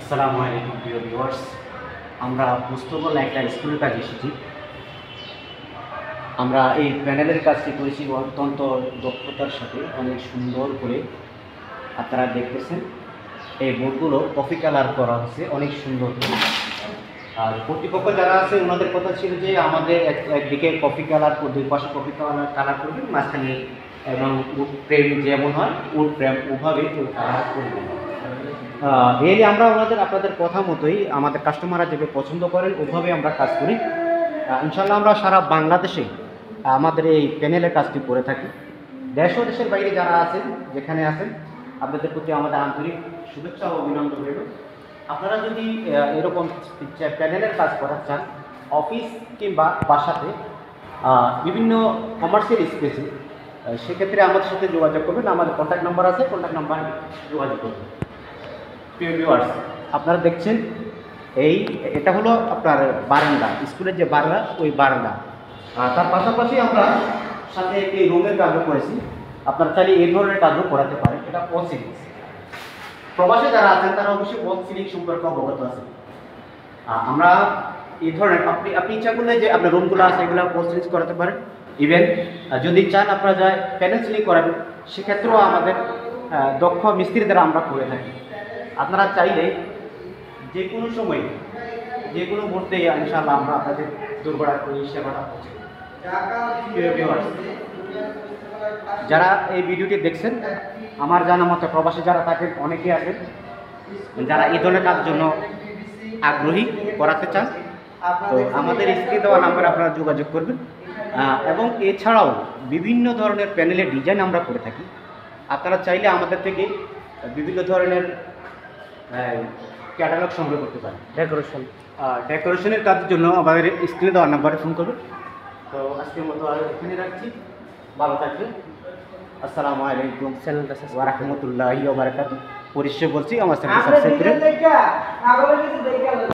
আসসালামু আলাইকুম প্রিয় ভিউয়ার্স। আমরা পুস্তকালয় একটা স্কুলের কাজে এসেছি। আমরা এই প্যানেলের কাজটি করেছি অত্যন্ত দক্ষতার সাথে, অনেক সুন্দর করে। আপনারা দেখতেছেন এই বোর্ডগুলো কফি কালার করা হচ্ছে অনেক সুন্দর করে। আর কর্তৃপক্ষ যারা আছে ওনাদের কথা ছিল যে আমাদের একদিকে কফি কালার, দুই পাশে কফি কালার করবেন, মাঝখানে এবং উড ফ্রেম যেমন হয় উড ফ্রেম ওভাবে কালার করবেন। রিয়েলি আমরা আপনাদের কথা মতোই আমাদের কাস্টমাররা যেভাবে পছন্দ করেন ওভাবে আমরা কাজ করি। ইনশাল্লাহ আমরা সারা বাংলাদেশে আমাদের এই প্যানেলের কাজটি করে থাকি। দেশ ও দেশের বাইরে যারা আছেন, যেখানে আছেন, আপনাদের প্রতি আমাদের আন্তরিক শুভেচ্ছা ও অভিনন্দন রইল। আপনারা যদি এরকম প্যানেলের কাজ করার চান, অফিস কিংবা বাসাতে বিভিন্ন কমার্শিয়াল স্পেসে, সেক্ষেত্রে আমাদের সাথে যোগাযোগ করবেন। আমাদের কন্ট্যাক্ট নাম্বার আছে, কন্ট্যাক্ট নাম্বার যোগাযোগ করবেন। প্রিয় ভিউয়ার্স, আপনারা দেখছেন এটা হলো আপনার বারান্দা, স্কুলের যে বারান্দা, ওই বারান্দা। তার পাশাপাশি আমরা সাথে একটি রুমের কাজও করেছি। আপনারা চাইলে এই ধরনের কাজও করাতে পারেন। এটা ফল সিলিং। প্রবাসে যারা আছেন তারা অবশ্যই ফল সিলিং সম্পর্কে অবগত আছেন। আমরা এই ধরনের আপনি ইচ্ছা করলে যে আপনার রুমগুলো আছে এগুলো ফল সিলিং করাতে পারেন। ইভেন যদি চান আপনারা যায় প্যানেল সিলিং করাবেন, সেক্ষেত্রেও আমাদের দক্ষ মিস্ত্রি দ্বারা আমরা করে থাকি। আপনারা চাইলে যে কোনো সময়, যে কোনো মুহূর্তে ইনশাআল্লাহ আমরা আপনাদের দুর্গড়া করে সেবাটা পৌঁছে। যারা এই ভিডিওটি দেখছেন, আমার জানা মতো প্রবাসী যারা থাকেন অনেকেই আছেন যারা এই ধরনের কাজের জন্য আগ্রহী, করাতে চান। তো আমাদের স্ক্রিনে দেওয়া নাম্বারে আপনারা যোগাযোগ করবেন। এবং এছাড়াও বিভিন্ন ধরনের প্যানেলের ডিজাইন আমরা করে থাকি। আপনারা চাইলে আমাদের থেকে বিভিন্ন ধরনের ক্যাটালগ সংগ্রহ করতে পারেন। ডেকোরেশনের কাজের জন্য আমাদের স্ক্রিনে দেওয়ার নাম্বারে ফোন করবেন। তো আজকের মতো আর এখানে রাখছি। ভালো থাকবেন। আসসালামু আলাইকুম ওয়া রাহমাতুল্লাহি ওয়া বারাকাতুহু। পরিশেষে বলছি আমার চ্যানেল সাবস্ক্রাইব করুন।